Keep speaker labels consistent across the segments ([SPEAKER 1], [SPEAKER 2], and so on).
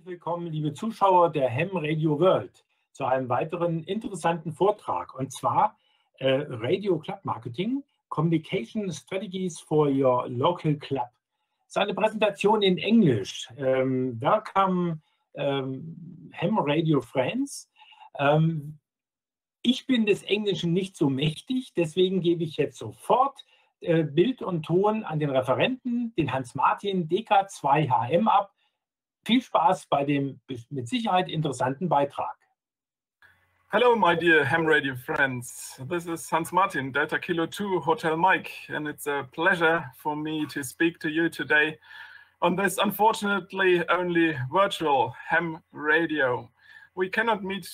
[SPEAKER 1] Willkommen, liebe Zuschauer der HamRadioWorld, zu einem weiteren interessanten Vortrag. Und zwar Radio Club Marketing, Communication Strategies for your Local Club. Das ist eine Präsentation in Englisch. Welcome, HamRadio Friends. Ich bin des Englischen nicht so mächtig, deswegen gebe ich jetzt sofort Bild und Ton an den Referenten, den Hans-Martin DK2HM ab. Viel Spaß bei dem mit Sicherheit interessanten Beitrag.
[SPEAKER 2] Hello, my dear Ham Radio friends. This is Hans Martin, Delta Kilo 2 Hotel Mike, and it's a pleasure for me to speak to you today on this unfortunately only virtual Ham Radio. We cannot meet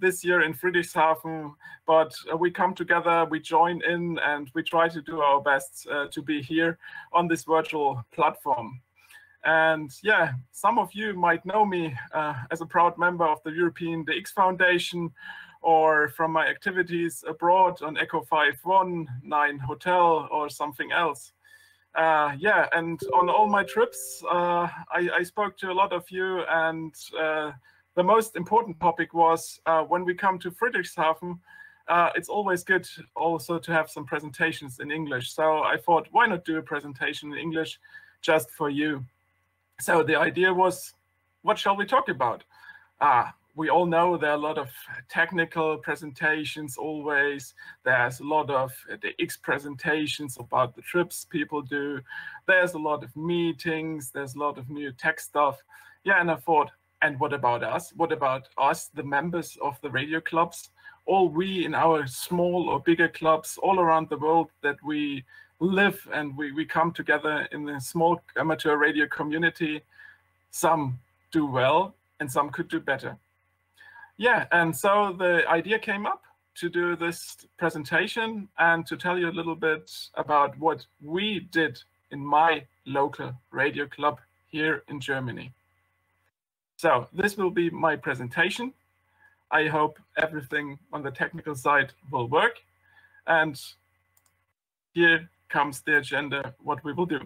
[SPEAKER 2] this year in Friedrichshafen, but we come together, we join in, and we try to do our best to be here on this virtual platform. And yeah, some of you might know me as a proud member of the European DX Foundation, or from my activities abroad on Echo 519 Hotel or something else. Yeah, and on all my trips, I spoke to a lot of you, and the most important topic was when we come to Friedrichshafen, it's always good also to have some presentations in English. So I thought, why not do a presentation in English just for you? So the idea was, what shall we talk about? We all know there are a lot of technical presentations always. There's a lot of DX presentations about the trips people do. There's a lot of meetings. There's a lot of new tech stuff. Yeah, and I thought, and what about us? What about us, the members of the radio clubs? All we in our small or bigger clubs all around the world that we live and we come together in a small amateur radio community. Some do well and some could do better. Yeah, and so the idea came up to do this presentation and to tell you a little bit about what we did in my local radio club here in Germany. So this will be my presentation. I hope everything on the technical side will work. And here comes the agenda, what we will do.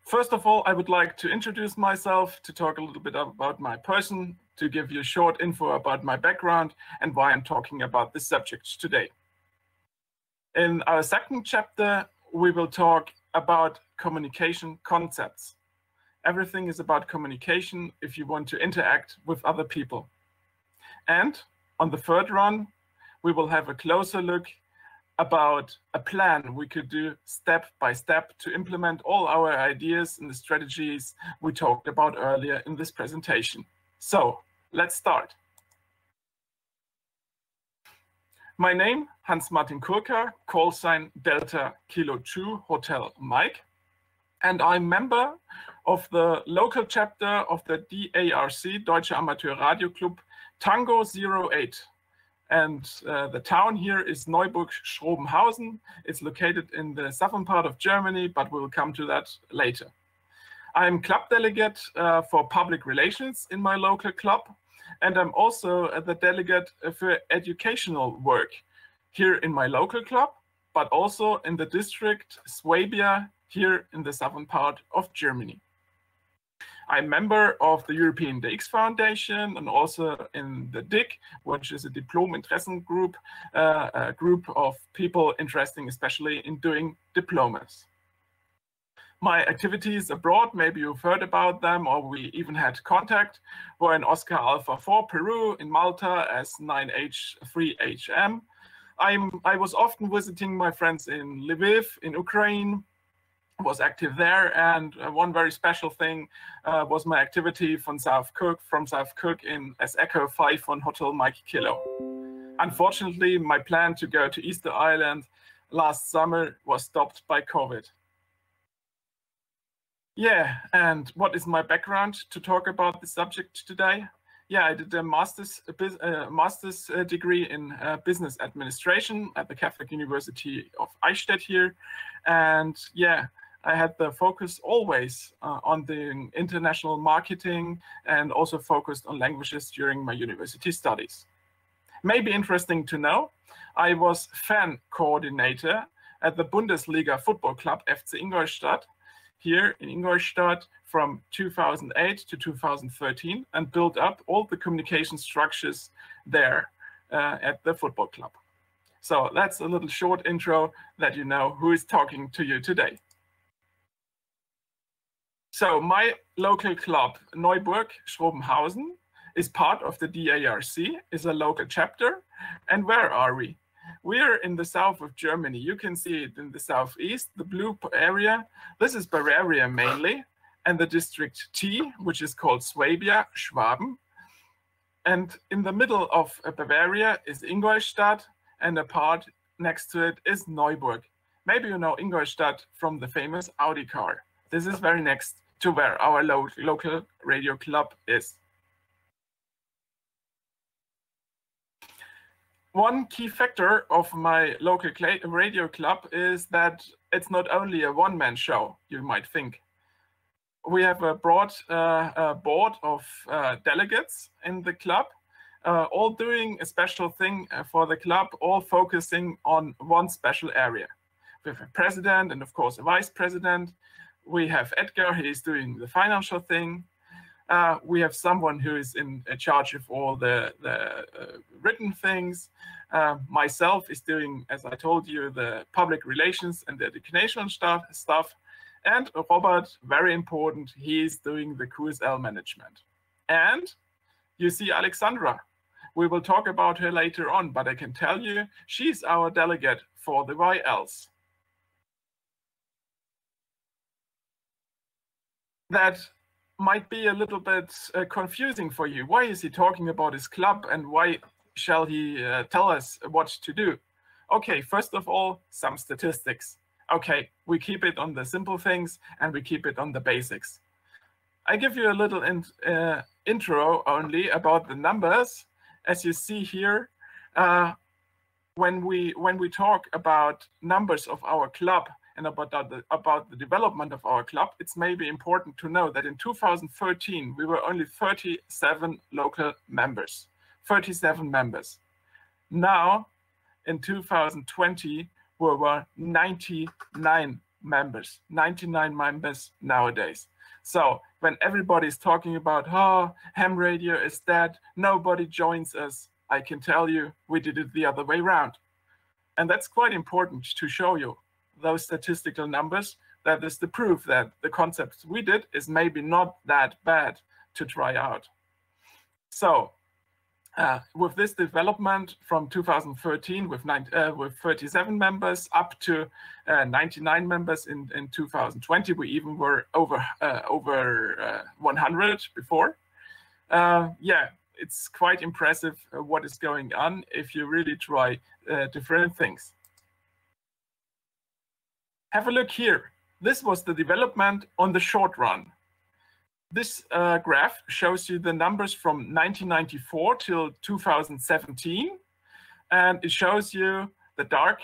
[SPEAKER 2] First of all, I would like to introduce myself, to talk a little bit about my person, to give you short info about my background and why I'm talking about this subject today. In our second chapter, we will talk about communication concepts. Everything is about communication if you want to interact with other people. And on the third run, we will have a closer look about a plan we could do step by step to implement all our ideas and the strategies we talked about earlier in this presentation. So let's start. My name, Hans-Martin Kurka, call sign Delta Kilo 2 Hotel Mike, and I'm member of the local chapter of the DARC, Deutsche Amateurradio-Club Tango 08. And the town here is Neuburg-Schrobenhausen. It's located in the southern part of Germany, but we'll come to that later. I'm club delegate for public relations in my local club, and I'm also the delegate for educational work here in my local club, but also in the district Swabia here in the southern part of Germany. I'm member of the European DX Foundation and also in the DIC, which is a Diplom-Interessen group, a group of people interested especially in doing diplomas. My activities abroad, maybe you've heard about them or we even had contact, were in Oscar Alpha 4 Peru, in Malta as 9H3HM. I was often visiting my friends in Lviv, in Ukraine, was active there, and one very special thing was my activity from South Cook in as Echo 5 on Hotel Mike Kilo. Unfortunately, my plan to go to Easter Island last summer was stopped by COVID. Yeah, and what is my background to talk about the subject today? Yeah, I did a master's degree in business administration at the Catholic University of Eichstätt here, and yeah, I had the focus always on the international marketing and also focused on languages during my university studies. Maybe interesting to know, I was fan coordinator at the Bundesliga football club FC Ingolstadt here in Ingolstadt from 2008 to 2013 and built up all the communication structures there at the football club. So that's a little short intro that you know who is talking to you today. So my local club, Neuburg Schrobenhausen, is part of the DARC, is a local chapter. And where are we? We're in the south of Germany. You can see it in the southeast, the blue area. This is Bavaria mainly, and the district T, which is called Swabia, Schwaben. And in the middle of Bavaria is Ingolstadt, and a part next to it is Neuburg. Maybe you know Ingolstadt from the famous Audi car. This is very next to where our local radio club is. One key factor of my local radio club is that it's not only a one-man show, you might think. We have a broad board of delegates in the club, all doing a special thing for the club, all focusing on one special area. We have a president and, of course, a vice president. We have Edgar, he's doing the financial thing. We have someone who is in charge of all the written things. Myself is doing, as I told you, the public relations and the educational stuff. And Robert, very important, he's doing the QSL management. And you see Alexandra. We will talk about her later on, but I can tell you, she's our delegate for the YLs. That might be a little bit confusing for you. Why is he talking about his club and why shall he tell us what to do? Okay, first of all, some statistics. Okay, we keep it on the simple things and we keep it on the basics. I give you a little intro only about the numbers. As you see here, when we talk about numbers of our club and about the development of our club, it's maybe important to know that in 2013, we were only 37 local members, 37 members. Now, in 2020, we were 99 members, 99 members nowadays. So when everybody's talking about, oh, ham radio is dead, nobody joins us, I can tell you, we did it the other way around. And that's quite important to show you those statistical numbers. That is the proof that the concepts we did is maybe not that bad to try out. So with this development from 2013 with 37 members up to 99 members in 2020, we even were over 100 before. Yeah, it's quite impressive what is going on if you really try different things. Have a look here. This was the development on the short run. This graph shows you the numbers from 1994 till 2017. And it shows you the dark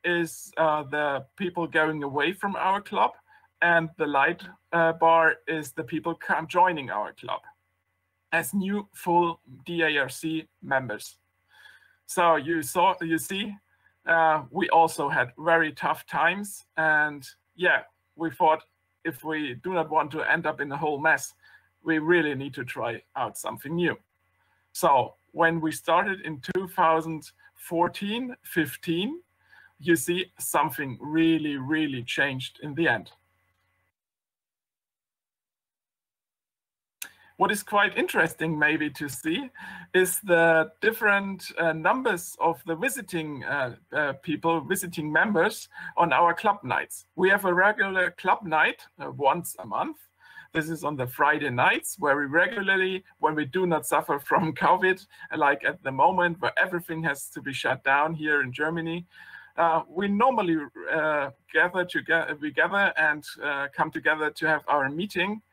[SPEAKER 2] is the people going away from our club. And the light bar is the people joining our club as new full DARC members. So you see, we also had very tough times, and yeah, we thought if we do not want to end up in a whole mess, we really need to try out something new. So when we started in 2014-15, you see something really changed in the end. What is quite interesting maybe to see is the different numbers of the visiting visiting members on our club nights. We have a regular club night once a month. This is on the Friday nights where we regularly, when we do not suffer from COVID, like at the moment where everything has to be shut down here in Germany, we normally gather together and come together to have our meeting.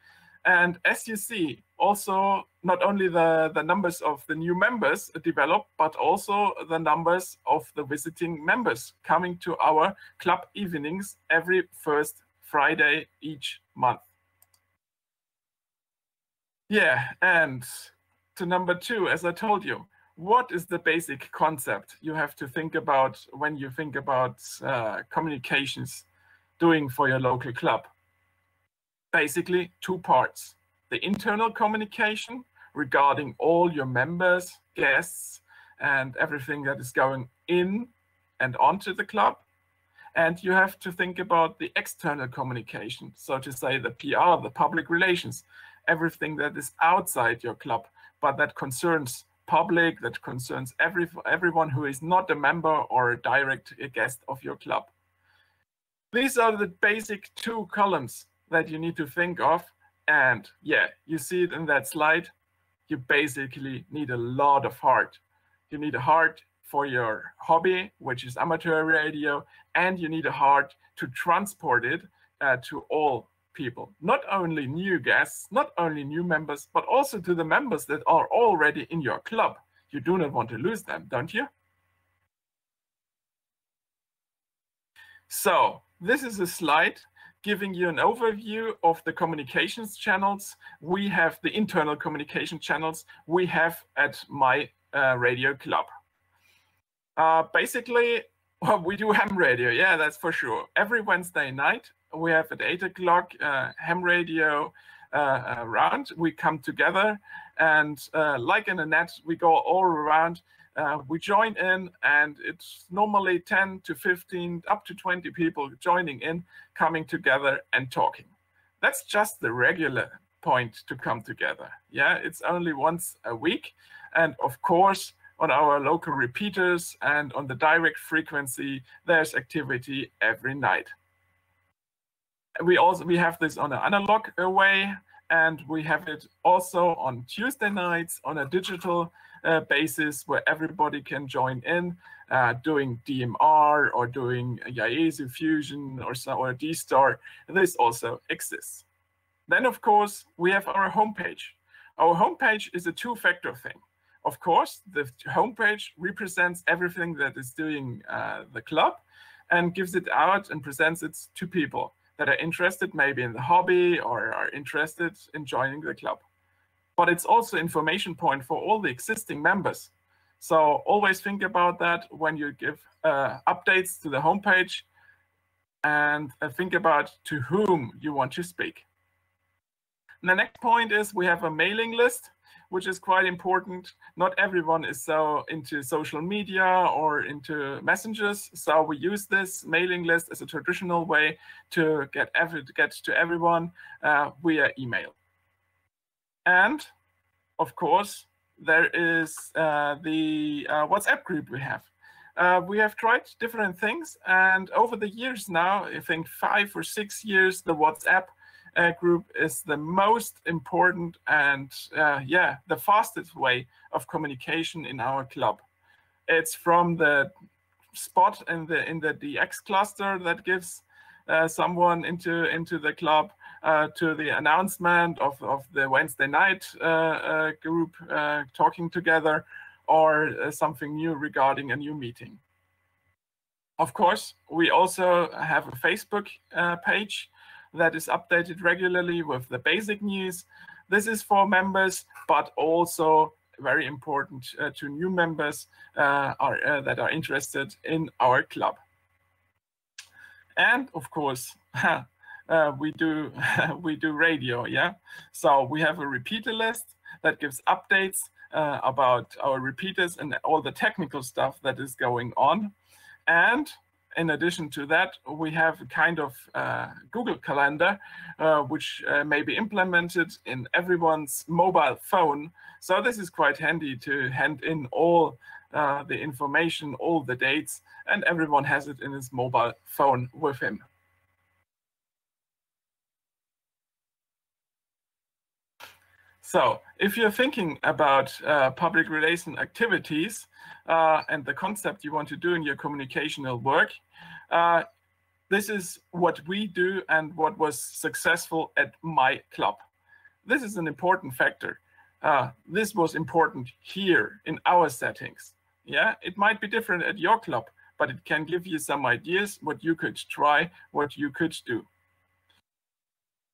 [SPEAKER 2] And as you see, also not only the numbers of the new members develop, but also the numbers of the visiting members coming to our club evenings every first Friday each month. Yeah, and to number two, as I told you, what is the basic concept you have to think about when you think about communications doing for your local club? basically two parts. The internal communication regarding all your members, guests, and everything that is going in and onto the club. And you have to think about the external communication, so to say the PR, the public relations, everything that is outside your club, but that concerns public, that concerns everyone who is not a member or a direct guest of your club. These are the basic two columns that you need to think of. And yeah, you see it in that slide. You basically need a lot of heart. You need a heart for your hobby, which is amateur radio, and you need a heart to transport it to all people, not only new guests, not only new members, but also to the members that are already in your club. You do not want to lose them, don't you? So this is a slide giving you an overview of the communications channels. We have the internal communication channels we have at my radio club. Basically, well, we do ham radio, yeah, that's for sure. Every Wednesday night, we have at 8 o'clock ham radio round. We come together and like in a net, we go all around. We join in, and it's normally 10 to 15, up to 20 people joining in, coming together and talking. That's just the regular point to come together. Yeah, it's only once a week. And of course, on our local repeaters and on the direct frequency, there's activity every night. We have this on an analog way, and we have it also on Tuesday nights on a digital basis where everybody can join in, doing DMR or doing Yaesu Fusion or D-Star. This also exists. Then, of course, we have our homepage. Our homepage is a two-factor thing. Of course, the homepage represents everything that is doing the club and gives it out and presents it to people that are interested maybe in the hobby or are interested in joining the club. But it's also information point for all the existing members. So always think about that when you give updates to the homepage, and think about to whom you want to speak. And the next point is we have a mailing list, which is quite important. Not everyone is so into social media or into messengers, so we use this mailing list as a traditional way to get to everyone via email. And of course, there is the WhatsApp group we have. We have tried different things, and over the years now, I think 5 or 6 years, the WhatsApp group is the most important and yeah, the fastest way of communication in our club. It's from the spot in the DX cluster that gives someone into the club to the announcement of the Wednesday night group talking together, or something new regarding a new meeting. Of course, we also have a Facebook page that is updated regularly with the basic news. This is for members, but also very important to new members that are interested in our club. And of course, we do radio, yeah. So we have a repeater list that gives updates about our repeaters and all the technical stuff that is going on. And in addition to that, we have a kind of Google Calendar, which may be implemented in everyone's mobile phone. So this is quite handy to hand in all the information, all the dates, and everyone has it in his mobile phone with him. So if you're thinking about public relation activities and the concept you want to do in your communicational work, this is what we do and what was successful at my club. This is an important factor. This was important here in our settings. Yeah, it might be different at your club, but it can give you some ideas what you could try, what you could do.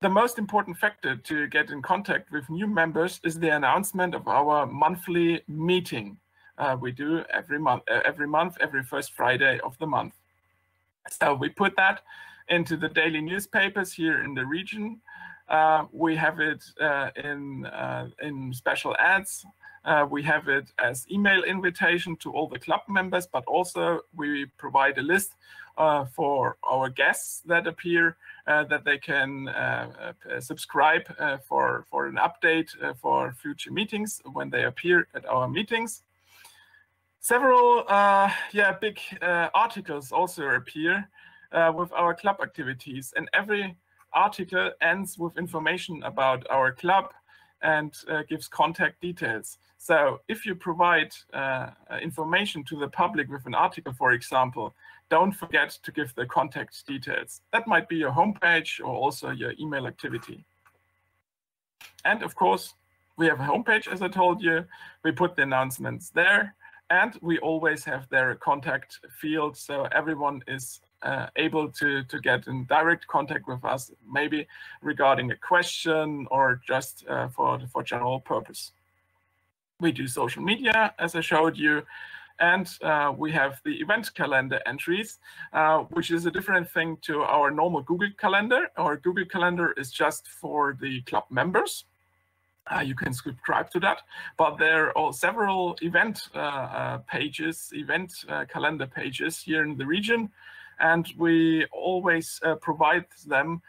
[SPEAKER 2] The most important factor to get in contact with new members is the announcement of our monthly meeting. We do every month, every first Friday of the month. So we put that into the daily newspapers here in the region. We have it in special ads. We have it as email invitation to all the club members, but also we provide a list for our guests that appear, that they can subscribe for an update for future meetings when they appear at our meetings. Several big articles also appear with our club activities, and every article ends with information about our club and gives contact details. So if you provide information to the public with an article, for example, don't forget to give the contact details. That might be your homepage or also your email activity. And of course, we have a homepage, as I told you. We put the announcements there, and we always have their contact field, so everyone is able to get in direct contact with us, maybe regarding a question or just for general purpose. We do social media, as I showed you, and we have the event calendar entries, which is a different thing to our normal Google Calendar. Our Google Calendar is just for the club members. You can subscribe to that, but there are several event pages, calendar pages here in the region, and we always provide them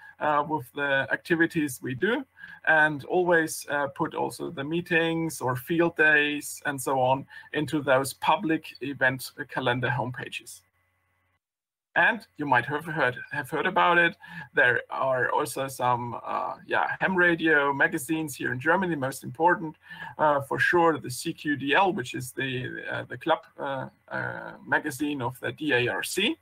[SPEAKER 2] with the activities we do, and always put also the meetings or field days and so on into those public event calendar homepages. And you might have heard about it. There are also some ham radio magazines here in Germany. Most important, for sure, the CQDL, which is the club magazine of the DARC.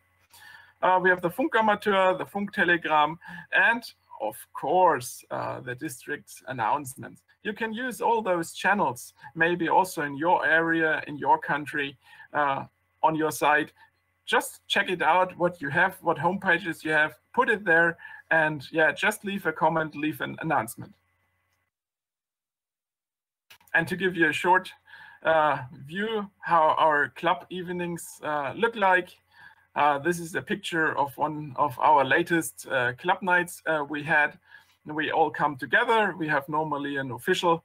[SPEAKER 2] We have the Funkamateur, the Funktelegramm, and of course the district announcements. You can use all those channels, maybe also in your area, in your country, on your site. Just check it out, what you have, what homepages you have, put it there, and just leave a comment, leave an announcement. And to give you a short view how our club evenings look like, this is a picture of one of our latest club nights we had. We all come together. We have normally an official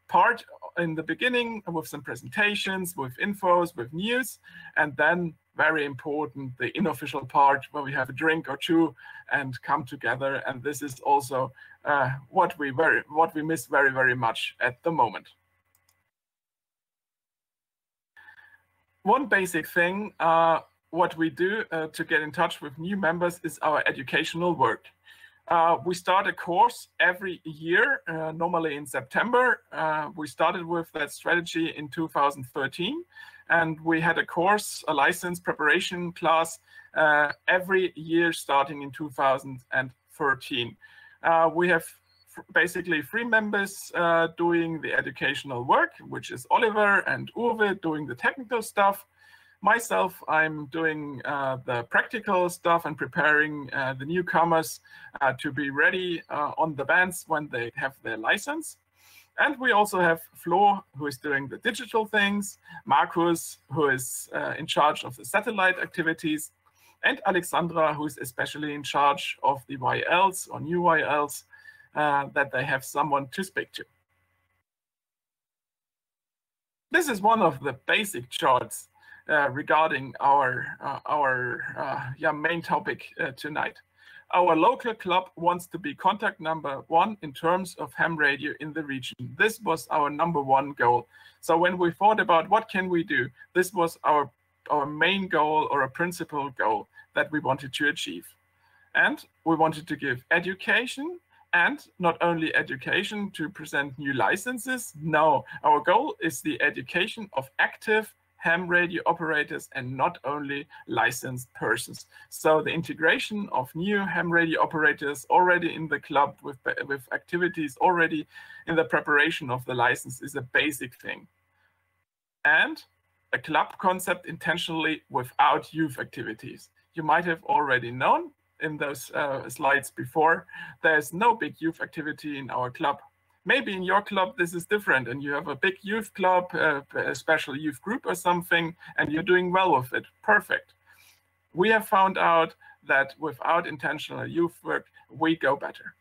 [SPEAKER 2] part in the beginning with some presentations, with infos, with news, and then very important, the unofficial part where we have a drink or two and come together. And this is also what we miss very, very much at the moment. One basic thing what we do to get in touch with new members is our educational work. We start a course every year, normally in September. We started with that strategy in 2013, and we had a course, a license preparation class, every year starting in 2013. We have basically 3 members doing the educational work, which is Oliver and Uwe doing the technical stuff. Myself, I'm doing the practical stuff and preparing the newcomers to be ready on the bands when they have their license. And we also have Flo, who is doing the digital things, Markus, who is in charge of the satellite activities, and Alexandra, who is especially in charge of the YLs or new YLs that they have someone to speak to. This is one of the basic charts regarding our main topic tonight. Our local club wants to be contact number 1 in terms of ham radio in the region. This was our #1 goal. So when we thought about what can we do, this was our main goal or a principal goal that we wanted to achieve. And we wanted to give education, and not only education to present new licenses. No, our goal is the education of active ham radio operators and not only licensed persons. So the integration of new ham radio operators already in the club with activities already in the preparation of the license is a basic thing. And a club concept intentionally without youth activities. You might have already known in those slides before, there's no big youth activity in our club. Maybe in your club this is different and you have a big youth club, a special youth group or something, and you're doing well with it. Perfect. We have found out that without intentional youth work, we go better.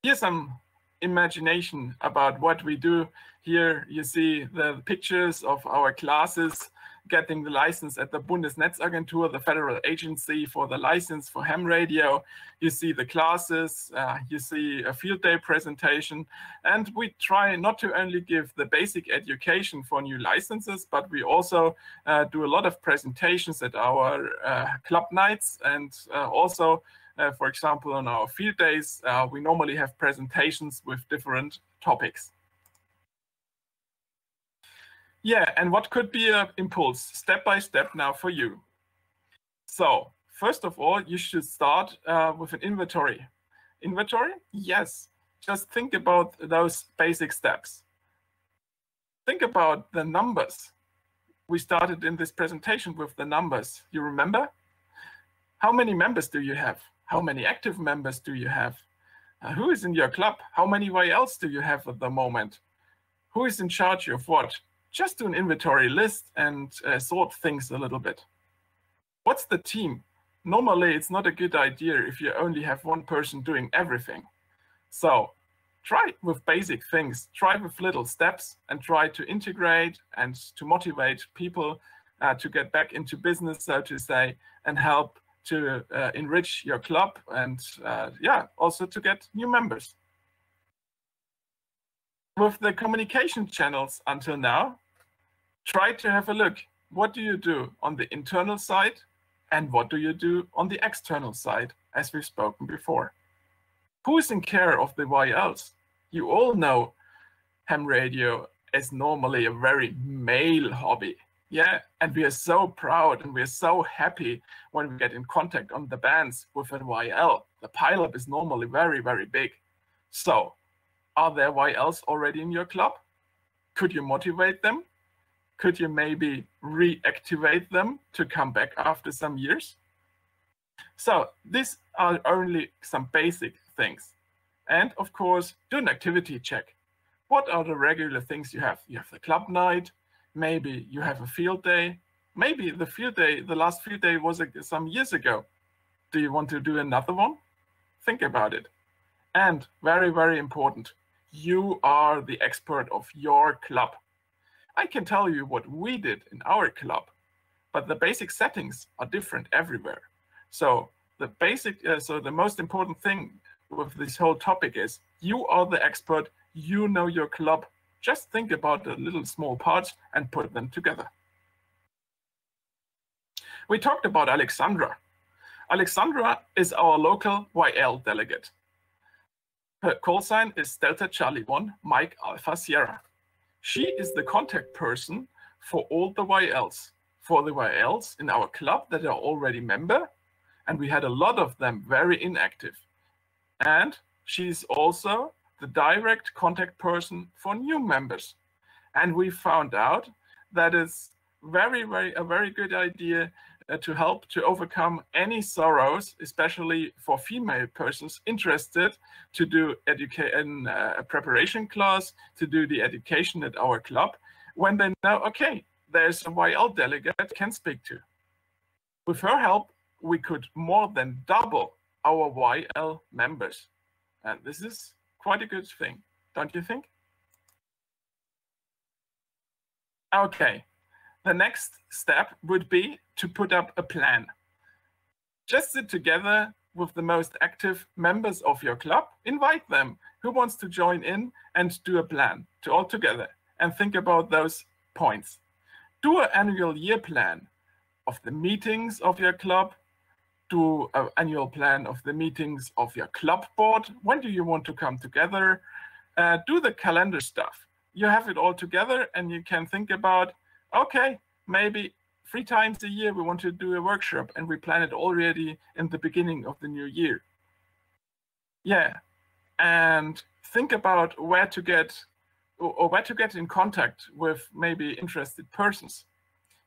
[SPEAKER 2] Here's some imagination about what we do. Here you see the pictures of our classes getting the license at the Bundesnetzagentur, the federal agency for the license for ham radio. You see the classes, you see a field day presentation, and we try not to only give the basic education for new licenses, but we also do a lot of presentations at our club nights, and also for example, on our field days, we normally have presentations with different topics. Yeah, and what could be an impulse step by step now for you? So, first of all, you should start with an inventory. Inventory? Yes. Just think about those basic steps. Think about the numbers. We started in this presentation with the numbers. You remember? How many members do you have? How many active members do you have? Who is in your club? How many YLs do you have at the moment? Who is in charge of what? Just do an inventory list and sort things a little bit. What's the team? Normally, it's not a good idea if you only have one person doing everything. So try with basic things, try with little steps, and try to integrate and to motivate people to get back into business, so to say, and help to enrich your club and yeah, also to get new members. With the communication channels until now, try to have a look. What do you do on the internal side and what do you do on the external side, as we've spoken before? Who is in care of the YLs? You all know ham radio is normally a very male hobby. Yeah, and we are so proud and we are so happy when we get in contact on the bands with a YL. The pileup is normally very, very big. So, are there YLs already in your club? Could you motivate them? Could you maybe reactivate them to come back after some years? So these are only some basic things. And of course, do an activity check. What are the regular things you have? You have the club night, maybe you have a field day. Maybe the field day, the last field day was some years ago. Do you want to do another one? Think about it. And very, very important, you are the expert of your club. I can tell you what we did in our club, but the basic settings are different everywhere. So the most important thing with this whole topic is you are the expert, you know your club. Just think about the little small parts and put them together. We talked about Alexandra. Alexandra is our local YL delegate. Her call sign is Delta Charlie 1, Mike Alpha Sierra. She is the contact person for all the YLs, in our club that are already member, and we had a lot of them very inactive. And she's also the direct contact person for new members. And we found out that it's a very good idea to help to overcome any sorrows, especially for female persons interested to do a preparation class, to do the education at our club, when they know, okay, there's a YL delegate I can speak to. With her help, we could more than double our YL members. And this is quite a good thing, don't you think? Okay. The next step would be to put up a plan. Just sit together with the most active members of your club, invite them who wants to join in and do a plan all together and think about those points. Do an annual year plan of the meetings of your club. Do an annual plan of the meetings of your club board. When do you want to come together? Do the calendar stuff. You have it all together and you can think about, okay, maybe 3 times a year we want to do a workshop and we plan it already in the beginning of the new year. Yeah, and think about where to get in contact with maybe interested persons.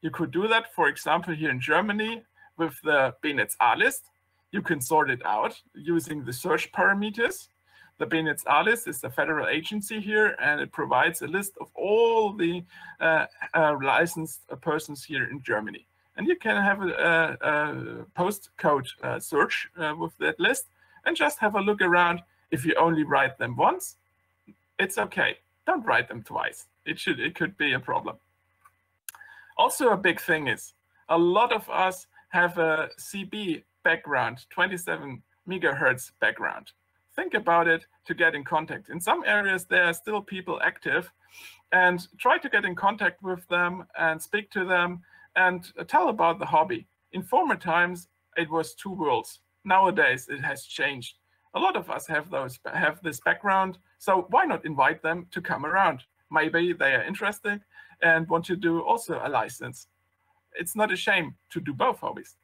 [SPEAKER 2] You could do that, for example, here in Germany with the BNetzA list. You can sort it out using the search parameters. The BNetzA list is the federal agency here, and it provides a list of all the licensed persons here in Germany. And you can have a postcode search with that list and just have a look around. If you only write them once, it's okay. Don't write them twice. It could be a problem. Also, a big thing is a lot of us have a CB background, 27 megahertz background. Think about it to get in contact. In some areas, there are still people active, and try to get in contact with them and speak to them and tell about the hobby. In former times, it was two worlds. Nowadays, it has changed. A lot of us have this background, so why not invite them to come around? Maybe they are interested and want to do also a license. It's not a shame to do both hobbies.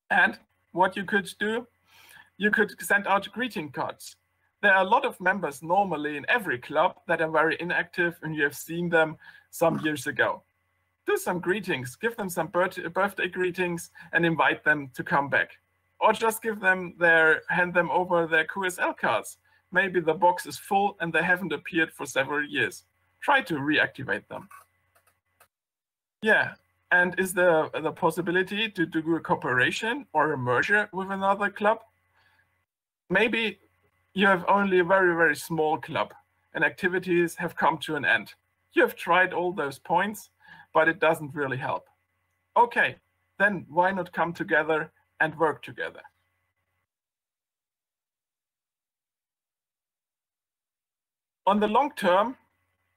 [SPEAKER 2] And what you could do, you could send out greeting cards. There are a lot of members normally in every club that are very inactive, and you have seen them some years ago. Do some greetings, give them some birthday greetings and invite them to come back. Or just hand them over their QSL cards. Maybe the box is full and they haven't appeared for several years. Try to reactivate them. Yeah, and is there the possibility to do a cooperation or a merger with another club? Maybe you have only a very, very small club and activities have come to an end. You have tried all those points, but it doesn't really help. Okay, then why not come together and work together? On the long term,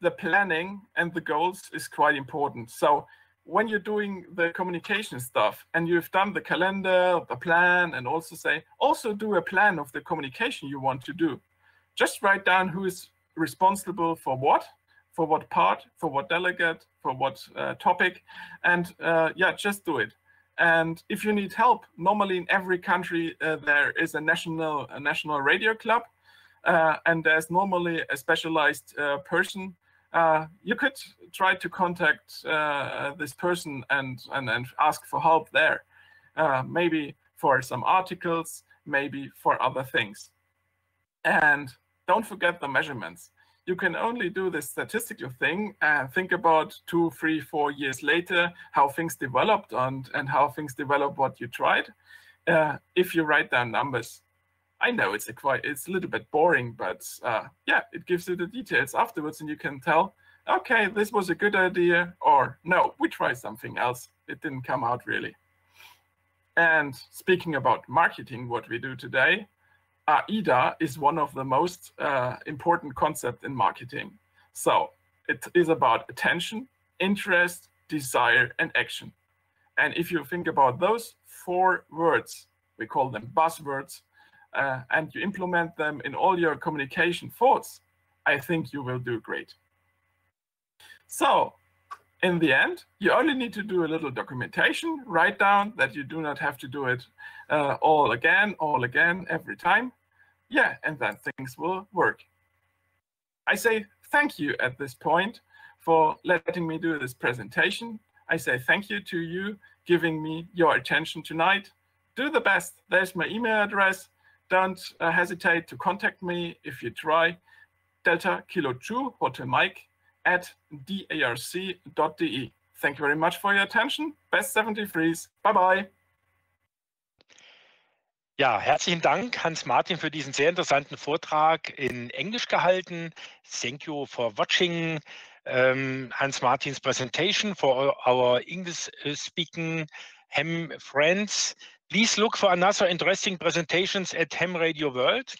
[SPEAKER 2] the planning and the goals is quite important. So when you're doing the communication stuff and you've done the calendar, the plan, and also do a plan of the communication you want to do. Just write down who is responsible for what part, for what delegate, for what topic, and yeah, just do it. And if you need help, normally in every country there is a national radio club, and there's normally a specialized person. You could try to contact this person and ask for help there, maybe for some articles, maybe for other things. And don't forget the measurements. You can only do this statistical thing and think about 2, 3, 4 years later how things developed and how things developed what you tried. If you write down numbers, I know it's a little bit boring, but yeah, it gives you the details afterwards, and you can tell, okay, this was a good idea, or no, we tried something else. It didn't come out really. And speaking about marketing, what we do today, AIDA is one of the most important concepts in marketing. So it is about attention, interest, desire, and action. And if you think about those 4 words, we call them buzzwords, and you implement them in all your communication thoughts, I think you will do great. So in the end, you only need to do a little documentation, write down that you do not have to do it all again, every time. Yeah, and then things will work. I say thank you at this point for letting me do this presentation. I say thank you to you giving me your attention tonight. Do the best. There's my email address. Don't hesitate to contact me if you try. Delta Kilo 2 Hotel Mike @darc.de. Thank you very much for your attention. Best 73s. Bye-bye.
[SPEAKER 1] Ja, herzlichen Dank, Hans-Martin, für diesen sehr interessanten Vortrag in Englisch gehalten. Thank you for watching Hans-Martin's presentation for our English-speaking Ham friends. Please look for another interesting presentations at HamRadioWorld.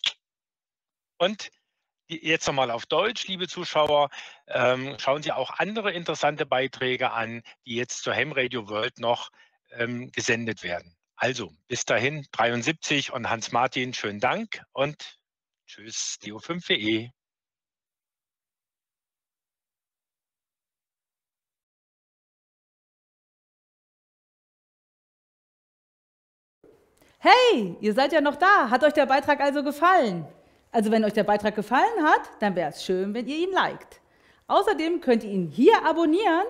[SPEAKER 1] Und jetzt nochmal auf Deutsch, liebe Zuschauer, schauen Sie auch andere interessante Beiträge an, die jetzt zur HamRadioWorld noch gesendet werden. Also, bis dahin, 73 und Hans-Martin, schönen Dank und tschüss, DO5WE.
[SPEAKER 3] Hey, ihr seid ja noch da. Hat euch der Beitrag also gefallen? Also wenn euch der Beitrag gefallen hat, dann wäre es schön, wenn ihr ihn liked. Außerdem könnt ihr ihn hier abonnieren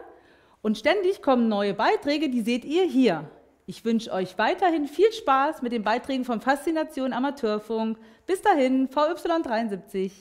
[SPEAKER 3] und ständig kommen neue Beiträge, die seht ihr hier. Ich wünsche euch weiterhin viel Spaß mit den Beiträgen von Faszination Amateurfunk. Bis dahin, VY73.